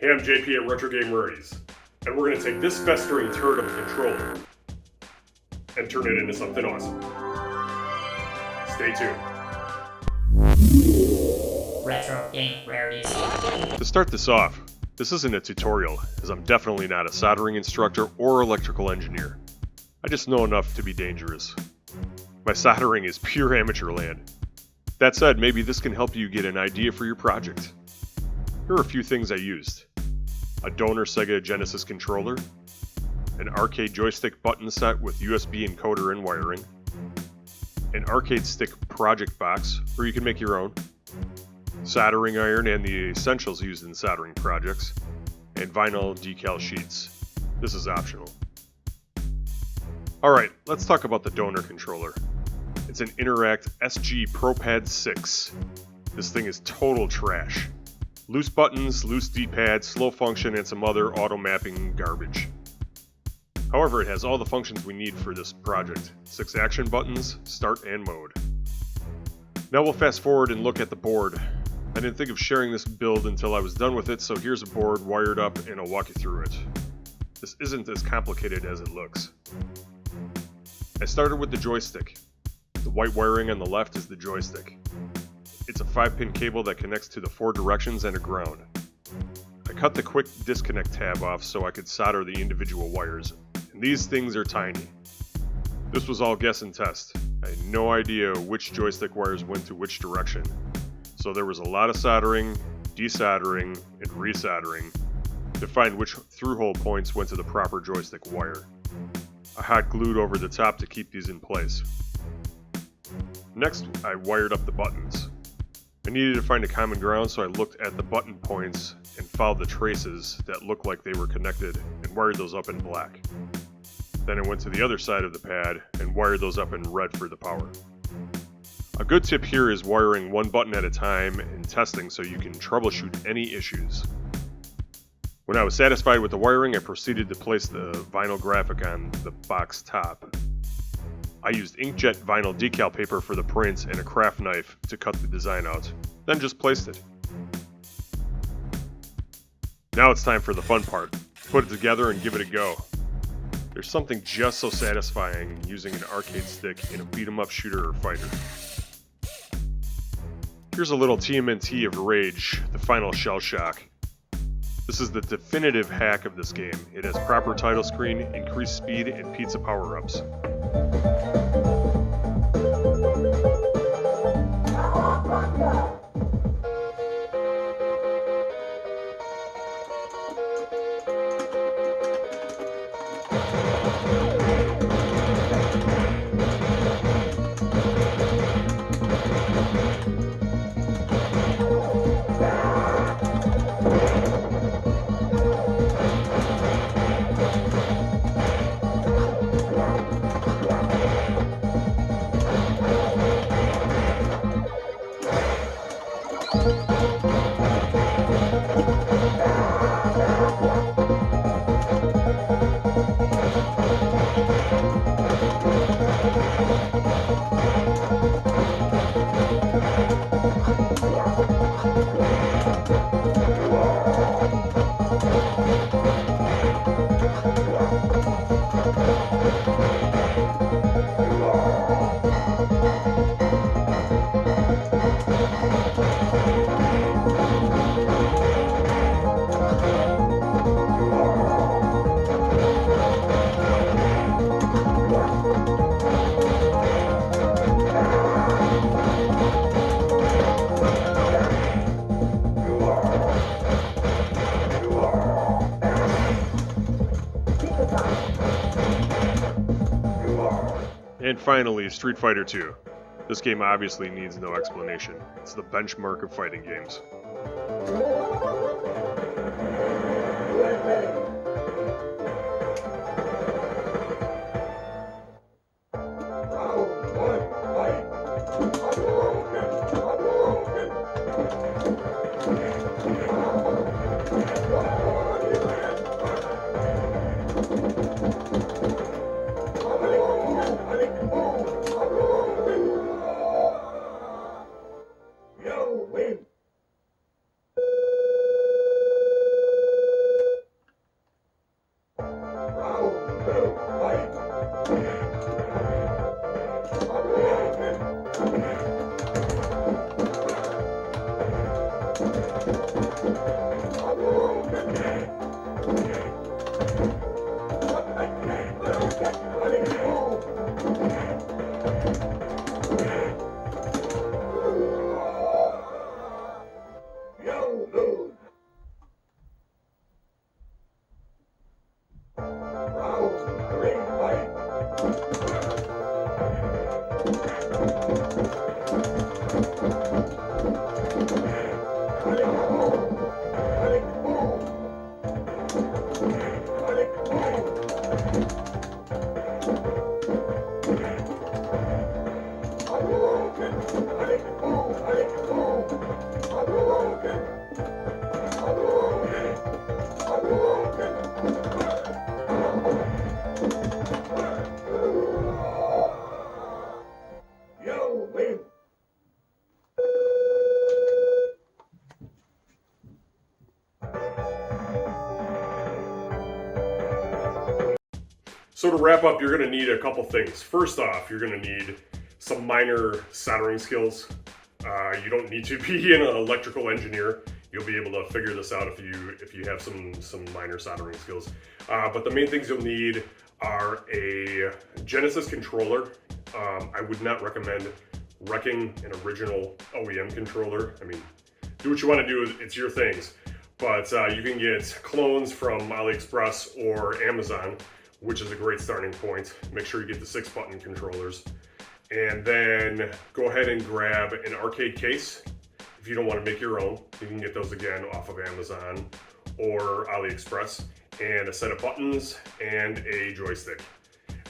Hey, I'm JP at Retro Game Rarities, and we're going to take this festering turd of a controller and turn it into something awesome. Stay tuned. Retro Game Rarities. To start this off, this isn't a tutorial, as I'm definitely not a soldering instructor or electrical engineer. I just know enough to be dangerous. My soldering is pure amateur land. That said, maybe this can help you get an idea for your project. Here are a few things I used. A donor Sega Genesis controller, an arcade joystick button set with USB encoder and wiring, an arcade stick project box, or you can make your own, soldering iron and the essentials used in soldering projects, and vinyl decal sheets. This is optional. Alright, let's talk about the donor controller. It's an Interact SG ProPad 6. This thing is total trash. Loose buttons, loose D-pad, slow function, and some other auto-mapping garbage. However, it has all the functions we need for this project. 6 action buttons, start and mode. Now we'll fast forward and look at the board. I didn't think of sharing this build until I was done with it, so here's a board wired up and I'll walk you through it. This isn't as complicated as it looks. I started with the joystick. The white wiring on the left is the joystick. It's a 5-pin cable that connects to the 4 directions and a ground. I cut the quick disconnect tab off so I could solder the individual wires, and these things are tiny. This was all guess and test. I had no idea which joystick wires went to which direction, so there was a lot of soldering, desoldering, and resoldering to find which through-hole points went to the proper joystick wire. I hot glued over the top to keep these in place. Next, I wired up the buttons. I needed to find a common ground, so I looked at the button points and followed the traces that looked like they were connected and wired those up in black. Then I went to the other side of the pad and wired those up in red for the power. A good tip here is wiring one button at a time and testing so you can troubleshoot any issues. When I was satisfied with the wiring, I proceeded to place the vinyl graphic on the box top. I used inkjet vinyl decal paper for the prints and a craft knife to cut the design out, then just placed it. Now it's time for the fun part. Put it together and give it a go. There's something just so satisfying in using an arcade stick in a beat-em-up shooter or fighter. Here's a little TMNT of Rage, the final shell shock. This is the definitive hack of this game. It has proper title screen, increased speed, and pizza power-ups. And finally, Street Fighter II. This game obviously needs no explanation. It's the benchmark of fighting games. So to wrap up, you're going to need a couple things. First off, you're going to need some minor soldering skills. You don't need to be an electrical engineer. You'll be able to figure this out if you have some minor soldering skills. But the main things you'll need are a Genesis controller. I would not recommend wrecking an original OEM controller. I mean, do what you want to do, it's your things. But you can get clones from AliExpress or Amazon, which is a great starting point. Make sure you get the 6-button controllers. And then go ahead and grab an arcade case. If you don't want to make your own, you can get those again off of Amazon or AliExpress. And a set of buttons and a joystick.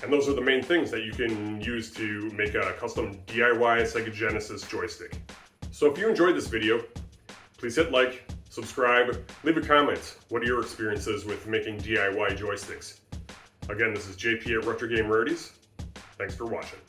And those are the main things that you can use to make a custom DIY Sega Genesis joystick. So if you enjoyed this video, please hit like, subscribe, leave a comment. What are your experiences with making DIY joysticks? Again, this is JP at Retro Game Rarities. Thanks for watching.